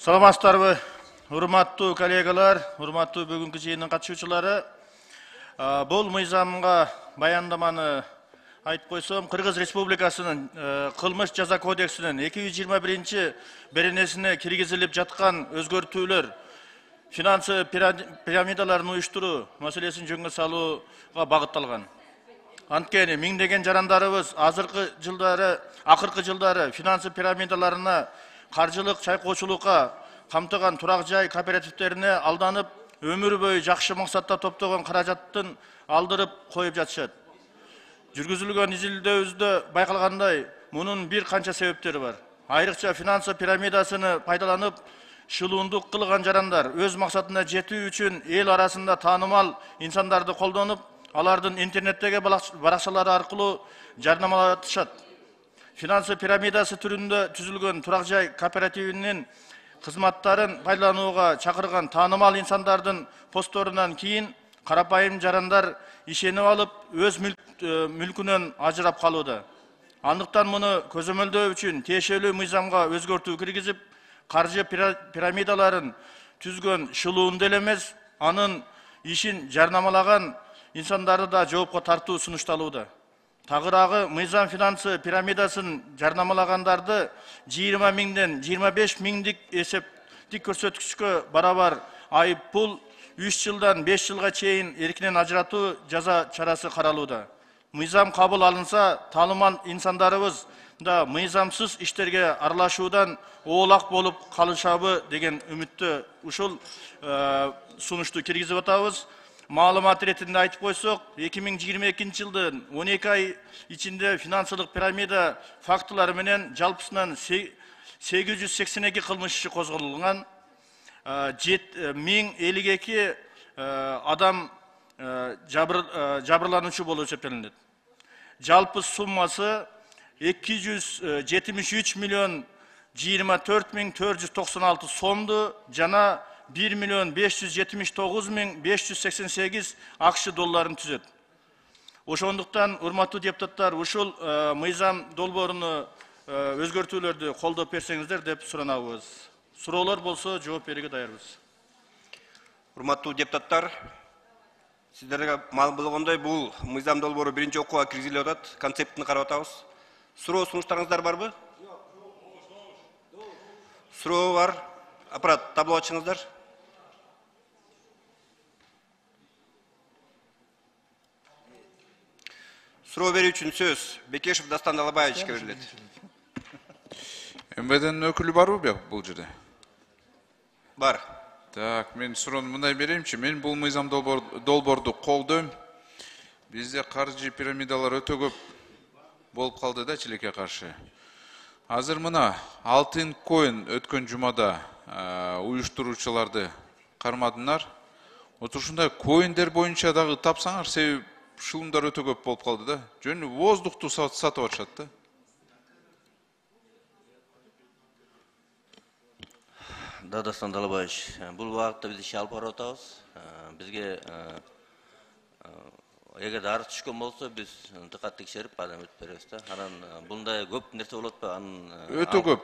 Саламатсыздарбы, урматтуу коллегалар, урматтуу бүгүнкү жыйындын катышуучулары. Бул мыйзамга баяндаманы айтып койсом, Кыргыз Республикасынын кылмыш жаза кодексинин 221 беренесине киргизилип жаткан өзгөртүүлөр финансы пирамидаларын уюштуруу маселесин жөнгө салууга багытталган. Анткени миңдеген жарандарыбыз акыркы жылдары финансы пирамидаларына каржылык чайкоочулукка камтыган турак жай кооперативтерине алданып, өмүр бою жакшы максатта топтогон каражаттын алдырып коюп жатышат. Жүргүзүлгөн изилдөөбүздө байкалгандай, мунун бир канча себептери бар. Айрыкча финансы пирамидасыны пайдаланып, шылуундук кылган жарандар өз максатына жетүү үчүн эл арасында таанымал инсандарды колдонуп, алардын интернеттеги баракчалары аркылуу жарнамалатышат. Финансы пирамидасы түрүндө түзүлгөн турак жай кооперативинин кызматтарын пайдаланууга чакырган таанымал инсандардын постторунан кийин карапайым жарандар ишенип алып, өз мүлкүнөн ажырап калууда. Андыктан муну көзөмөлдөө үчүн тиешелүү мыйзамга өзгөртүү киргизип, каржы пирамидаларын түзгөн шылуунду эле эмес, анын ишин жарнамалаган инсандарды да жоопко тартуу сунушталууда. Тагыраагы мыйзам финансы пирамидасын жарнамалагандарды 20 миңден 25 миңдик эсептик көрсөткүчкө барабар айып пул, 3 жылдан 5 жылга чейин эркинен ажыратуу жаза чарасы каралууда. Мыйзам кабыл алынса, таанымал инсандарыбыз да мыйзамсыз иштерге аралашуудан оолак болуп калышабы деген үмүттө ушул сунушту киргизип атабыз. Маалымат иретинде айтып койсок, 2022 жылдын 12 ай ичинде финансылык пирамида фактылары менен жалпысынан 882 кылмыш иши козголгон, 1052 адам жабырлануучу болуп эсептелинет. Жалпы суммасы 273 миллион 24 миң 496 сомду жана 1 миллион 579 миң 588 акш долларын түзөт. Ошондуктан, урматтуу депутаттар, ушул мыйзам долбооруну өзгөртүүлөрдү колдоп берсеңиздер деп суранабыз. Суроолор болсо жооп берүүгө даярбыз. Урматтуу депутаттар, сиздерге маалым болгондой, бул мыйзам долбоору биринчи окууга киргизилип атат, концептин карап атабыз. Суроо сунуштарыңыздар барбы? Суроо бар. Аппарат табло ачыңыздар. Суроо берүү үчүн сөз Бекешев Дастан Далабаевичке берилет. МВДнын өкүлү барбы бул жерде? Бар. Так, мен суроону мындай берейимчи. Мен бул мыйзам долбоорду колдойм. Бизде каржы пирамидалар өтө көп болуп калды да чилекке каршы. Азыр мына Алтын коин өткөн жумада уюштуруучуларды кармадыңар. Ушундай коиндер боюнча дагы тапсаңар, себеп шылымдар өтө көп болуп калды да. Жөн воздухту сатып атышат да. Дастан Далабаевич, бул багытта биз иш алып барып атабыз. Бизге эгер арыз түшкөн болсо, биз дыкат текшерип адам өтүп беребиз да. Анан булдай көп нерсе болот ба? Өтө көп.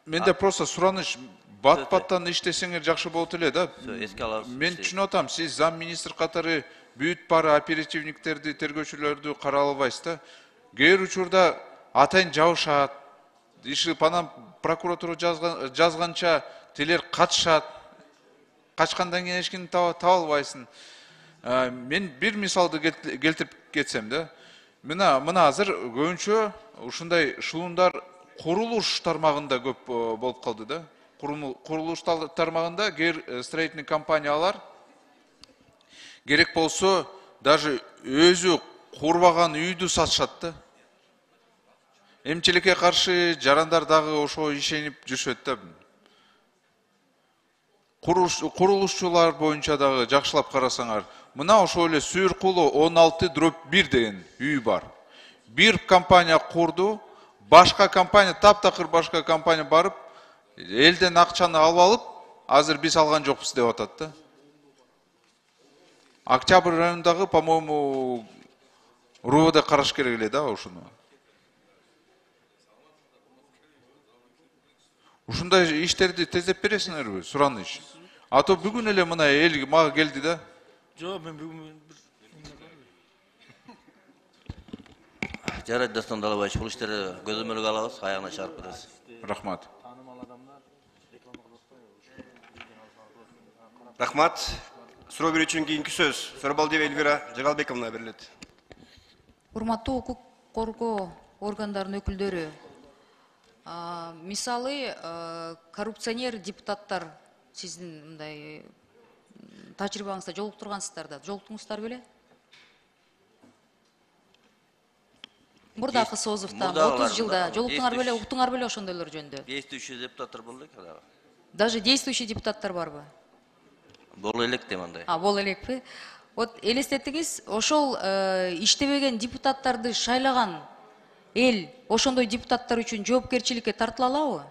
Менде просто сураныш бат-баттан иштесеңер жакшы болот эле да. Мен түшүнүп атам, сиз зам министр катары бүт бара оперативниктерди, тергөөчүлөрдү карай албайсыз да. Кээ бир учурда атайын жабышат, иши анан прокуратура жазганча тилер катышат. Качкандан кийин эч кимди таба албайсың. Мен бир мисалды келтирип кетсем да. Мына азыр көбүнчө ушундай шылуундар курулуш тармагында көп болуп калды да. Курулуш тармагында строительный компаниялар керек болсо даже өзү курбаган үйдү сатышат да. Эмчилекке каршы жарандар дагы ошо ишенип жүрүшөт да. Курулушчулар боюнча дагы жакшылап карасаңар, мына ошо эле Сүйүркулу 16/1 деген үй бар. Бир компания курду, башка компания, таптакыр башка компания барып, элден акчаны алып алып, азыр биз алган жокпуз деп атат да. Октябрь районундагы, по-моему, РУВД караш керек эле да ошону. Ушундай иштерди тездеп бересиңерби? Сураныч. А то бүгүн эле мына эл мага келди да. Жок, мен бүгүн Жарайт Дастан Далабаевич, бул иштерди көзөмөлгө алабыз, аягына чыгарып кетебиз. Рахмат. Рахмат. Суроо берүү үчүн кийинки сөз Сорбалдиева Эльвира Жагалбековна берилет. Урматтуу укук коргоо органдарынын өкүлдөрү, мисалы коррупционер депутаттар сиздин мындай тажрыйбаңызда жолуктургансыздар да, жолуктуңуздар беле? Мурдакы Созовдо 30 жылда жолуктуңар беле, уктуңар беле ошондойлор жөнүндө? Действующий депутаттар болду экен. Даже действующий депутаттар барбы? Боло элек дейм андай. Боло элекпи? Вот элестетиңиз, ошол иштебеген депутаттарды шайлаган эл ошондой депутаттар үчүн жоопкерчиликке тартыла алабы?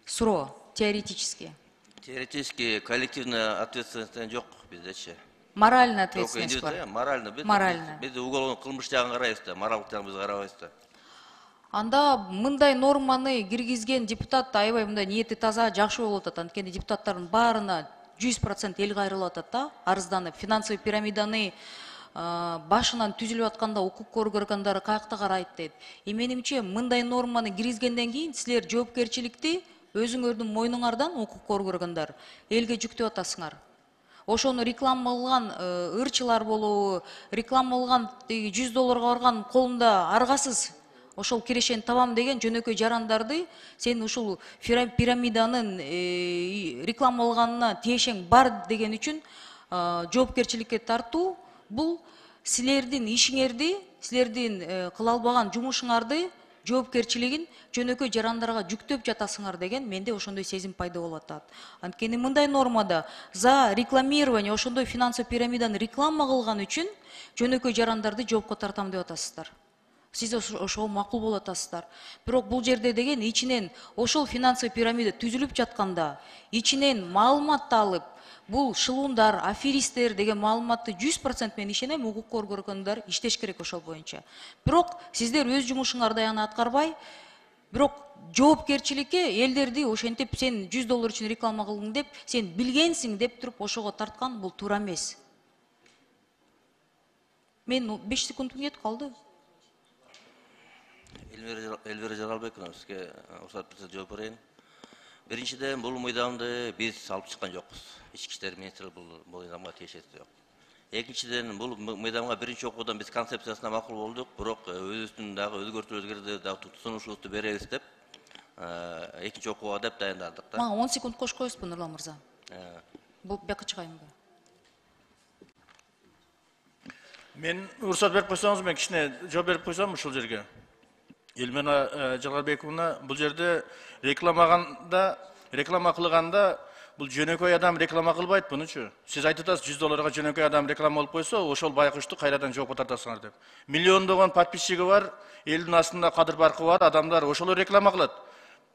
Суроо, теоретически. Теоретически коллективная ответственность жок биздечи. Моральная ответственность бар. Морально. Морально. Биз уголовный кылмыш жагын карайбыз да, моралдык жагын биз карабайбыз да. Анда мындай норманы киргизген депутат аябай мындай ниети таза, жакшы болуп атат. Анткени депутаттардын баарына 100% эл кайрылып атат да, арызданып, финансовый пирамиданы башынан түзүлүп атканда укук органдары каякта карайт дейт. Менимче мындай норманы киргизгенден кийин силер жоопкерчиликти өзүңөрдүн мойнуңардан укук органдар элге жүктөп атасыңар. Ошону рекламалган ырчылар болобу, рекламалган $100 барган колунда аргасыз ошол кирешени табам деген жөнөкөй жарандарды сен ушул пирамиданын рекламалганына тиешең бар деген үчүн жоопкерчиликке тартуу, бул силердин ишиңерди, силердин кыла албаган жумушуңарды жоопкерчилигин жөнөкөй жарандарга жүктөп жатасыңар деген менде ошондой сезим пайда болуп атат. Анткени мындай нормада за рекламирование ошондой финансовый пирамиданы реклама кылган үчүн жөнөкөй жарандарды жоопко тартам деп атасыздар. Сиз ошого макул болуп атасыздар. Бирок бул жерде деген ичинен ошол финансовый пирамида түзүлүп жатканда, ичинен маалыматты алып, бул шылуундар, аферисттер деген маалыматты 100% мен ишенем, укук органдар иштеш керек ошол боюнча. Бирок сиздер өз жумушуңарды аягына аткарбай, бирок жоопкерчиликке элдерди ошентип сен $100 үчүн реклама кылдың деп, сен билгенсиң деп туруп ошого тарткан бул туура эмес. Мен 5 секундум кетип калды. Эльвира Жагалбековна, сизге уруксат берсе жооп берейин. Биринчиден, бул мыйзамды биз алып чыккан жокпуз. Ички иштер министрлиги бул мыйзамга тиешеси жок. Экинчиден, бул мыйзамга биринчи окуудан биз концепциясына макул болдук, бирок өзүбүздүн дагы өзгөртүүлөрдү дагы сунушубузду беребиз деп, экинчи окууга деп дайындадык да. Мага 10 секунд кошуп коесузбу, Нурлан мырза? Бул бияка чыгайынбы? Мен уруксат берип койсоңуз, мен кичине жооп берип койсом ушул жерге. Эльмира Жагалбековна, бул жерде реклама кылганда бул жөнөкөй адам реклама кылбайт бунучу. Сиз айтып атасыз, $100 жөнөкөй адам реклама болуп койсо, ошол байкушту кайрадан жоопко тартасыңар деп. Миллиондогон подписчиги бар, элдин астында кадыр баркы бар адамдар ошолор реклама кылат.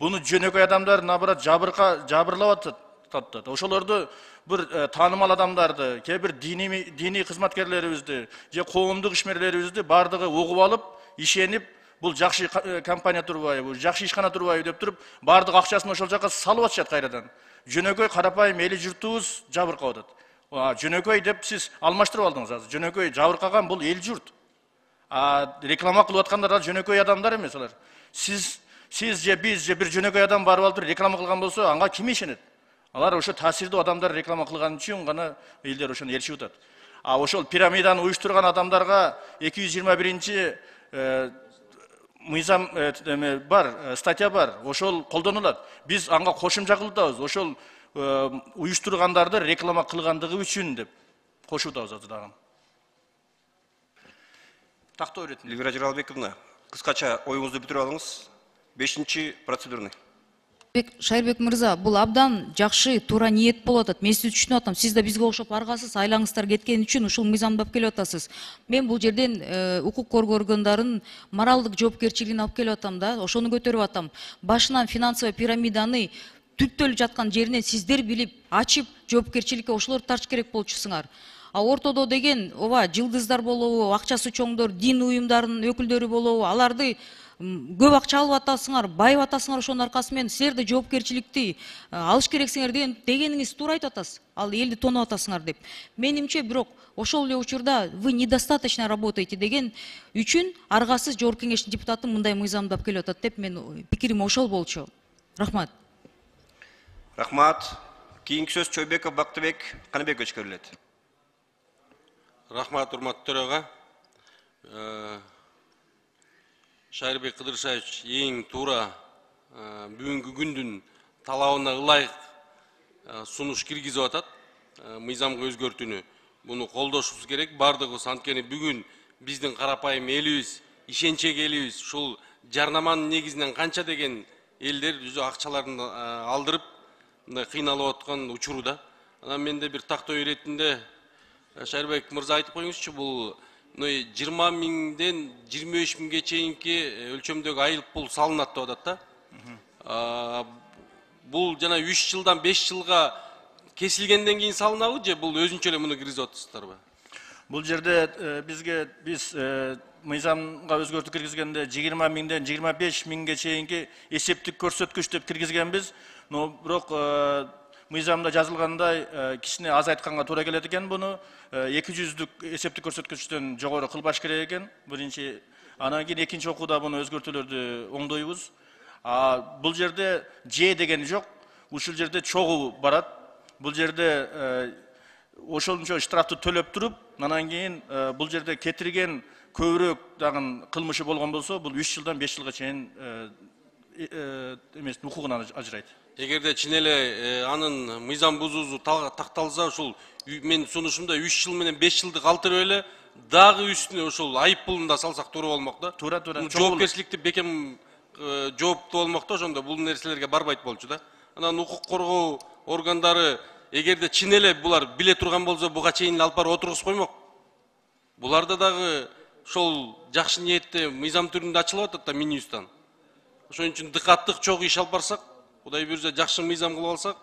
Буну жөнөкөй адамдар наоборот жабырлап атат. Ошолорду бир таанымал адамдарды, кээ бир диний кызматкерлерибизди, же коомдук ишмерлерибизди бардыгы угуп алып, ишенип, бул жакшы компания турбайбы, жакшы ишкана турбайбы деп туруп, бардык акчасын ошол жака салып атышат кайрадан. Жөнөкөй карапайым эли журтубуз жабыркап атат. Жөнөкөй деп сиз алмаштырып алдыңыз азыр. Жөнөкөй жабыркаган бул эл журт. Реклама кылып аткандар да жөнөкөй адамдар эмес алар. Сиз же биз же бир жөнөкөй адам барып алып реклама кылган болсо, анга ким ишенет? Алар ошо таасирдүү адамдар реклама кылган үчүн гана элдер ошону ээрчип атат. Ошол пирамиданы уюштурган адамдарга 221 мыйзам бар, статья бар, ошол колдонулат. Биз анга кошумча кылып атабыз, ошол уюштургандарды реклама кылгандыгы үчүн деп кошуп атабыз азыр дагы. Тактоо иретин. Эльвира Жагалбековна, кыскача оюңузду бүтүрүп алыңыз. 5-чи процедурный. Шайырбек мырза, бул абдан жакшы туура ниет болуп атат. Мен сизди түшүнүп атам. Сиз да бизге окшоп аргасыз, айлаңыздар кеткен үчүн ушул мыйзамды алып келип атасыз. Мен бул жерден укук органдарынын моралдык жоопкерчилигин алып келип атам да, ошону көтөрүп атам. Башынан финансовый пирамиданы түптөлүп жаткан жеринен сиздер билип, ачып жоопкерчиликке ошолор тартыш керек болчусуңар. Ортодо деген ооба жылдыздар болобу, акчасы чоңдор, дин уюмдарынын өкүлдөрү болобу, аларды көп акча алып атасыңар, байып атасыңар, ошонун аркасы менен силер да жоопкерчиликти алыш керексиңер дегениңиз туура айтып атасыз. Ал элди тоноп атасыңар деп. Менимче бирок ошол эле учурда вы недостаточно работаете деген үчүн аргасыз жогорку кеңештин депутаты мындай мыйзамдап келип атат деп мен пикирим ошол болчу. Рахмат. Рахмат. Кийинки сөз Чойбеков Бактыбек Каныбековичке берилет. Рахмат, урматтуу төрага. Шайырбек Кыдыршаевич эң туура бүгүнкү күндүн талабына ылайык сунуш киргизип атат. Мыйзамга өзгөртүүнү буну колдошубуз керек. Бардыгыбыз анткени бүгүн биздин карапайым элибиз, ишенчек элибиз ушул жарнаманын негизинен канча деген элдер өзү акчаларын алдырып кыйналып аткан учурда. Анан менде бир тактоо иретинде Шайырбек мырза айтып коюңузчу, бул 20 миңден 25 миңге чейинки өлчөмдөгү айып пул салынат деп атат да. Бул жана 3 жылдан 5 жылга кесилгенден кийин салынабы же бул өзүнчө эле муну киргизип атасыздарбы? Бул жерде биз мыйзамга өзгөртүү киргизгенде 20 миңден 25 миңге чейинки эсептик көрсөткүч деп киргизгенбиз. Но бирок мыйзамда жазылгандай кичине азайтканга туура келет экен буну. 200-дүк эсептик көрсөткүчтөн жогору кылбаш керек экен. Биринчи, анан кийин экинчи окууда буну өзгөртүүлөрдү оңдойбуз. Бул жерде же дегени жок. Ушул жерде чогуу барат. Бул жерде ошончо штрафты төлөп туруп, анан кийин бул жерде кетирген көбүрөөк дагы кылмышы болгон болсо, бул 3 жылдан 5 жылга чейин эмес укугунан ажырайт. Эгерде чын эле анын мыйзам бузуусу такталса, ушул мен сунушумда 3 жыл менен 5 жылды калтырып эле дагы үстүнө ушул айып пулун да салсак туура болмок да. Туура. Жоопкерчиликти бекем жооптуу болмок да, ошондо бул нерселерге барбайт болчу да. Анан укук коргоо органдары эгерде чын эле булар биле турган болсо, буга чейин алып барып отургузуп коймок. Буларда дагы ошол жакшы ниетте мыйзам түрүндө ачылып атат да Минюстан. Ошон үчүн дыкаттык чогуу иш алып барсак, Кудай буйрса жакшы мыйзам кылып алсак,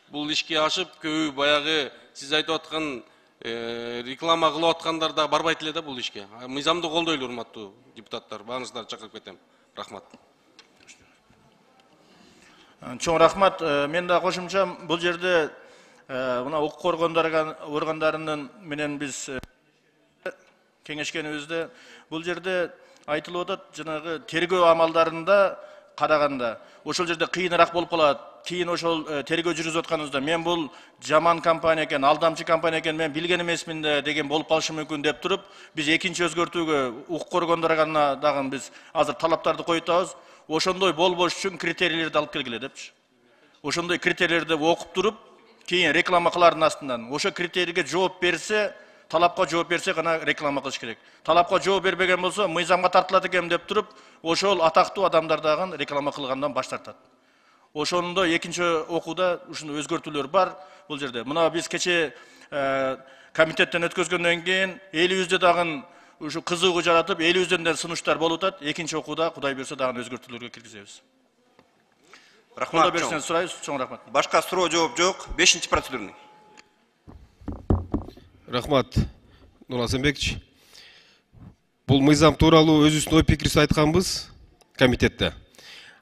бул ишке ашып, көбү баягы сиз айтып аткан реклама кылып аткандар да барбайт эле да бул ишке. Мыйзамды колдойлу, урматтуу депутаттар, баарыңыздарды чакырып кетем. Рахмат. Чоң рахмат. Мен да кошумчам, бул жерде мына укук органдарынын менен биз кеңешкенибизде бул жерде айтылып атат, жанагы тергөө амалдарында караганда ошол жерде кыйыныраак болуп калат. Кийин ошол тергөө жүргүзүп атканыбызда мен бул жаман компания экен, алдамчы компания экен, мен билген эмесмин деген болуп калышы мүмкүн деп туруп, биз экинчи өзгөртүүгө укук органдарына дагы биз азыр талаптарды коюп атабыз. Ошондой болбош үчүн критерийлерди алып келгиле депчи. Ошондой критерийлерди окуп туруп, кийин реклама кылардын астынан ошо критерийге жооп берсе, талапка жооп берсе гана реклама кылыш керек. Талапка жооп бербеген болсо, мыйзамга тартылат экен деп туруп, ошол атактуу адамдар дагы реклама кылгандан баш тартат. Ошондо экинчи окууда ушундай өзгөртүүлөр бар бул жерде. Мына биз кече комитеттен өткөзгөндөн кийин элибизде дагы ушу кызыгуу жаратып, элибизден да сунуштар болуп атат. Экинчи окууда Кудай буйрса дагы өзгөртүүлөргө киргизебиз. Рахмат. Берсеңиз сурайбыз. Чоң рахмат. Башка суроо жооп жок. 5-чи процедурный. Рахмат, Нурлан Асанбекович. Бул мыйзам тууралуу өзүбүздүн ой пикирибизди айтканбыз комитетте.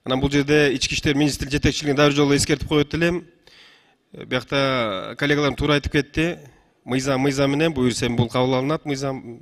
Анан бул жерде ички иштер министрлиги жетекчилигин дагы жолу эскертип коет элем. Биякта коллегаларым туура айтып кетти. Мыйзам менен буюрса бул кабыл алынат мыйзам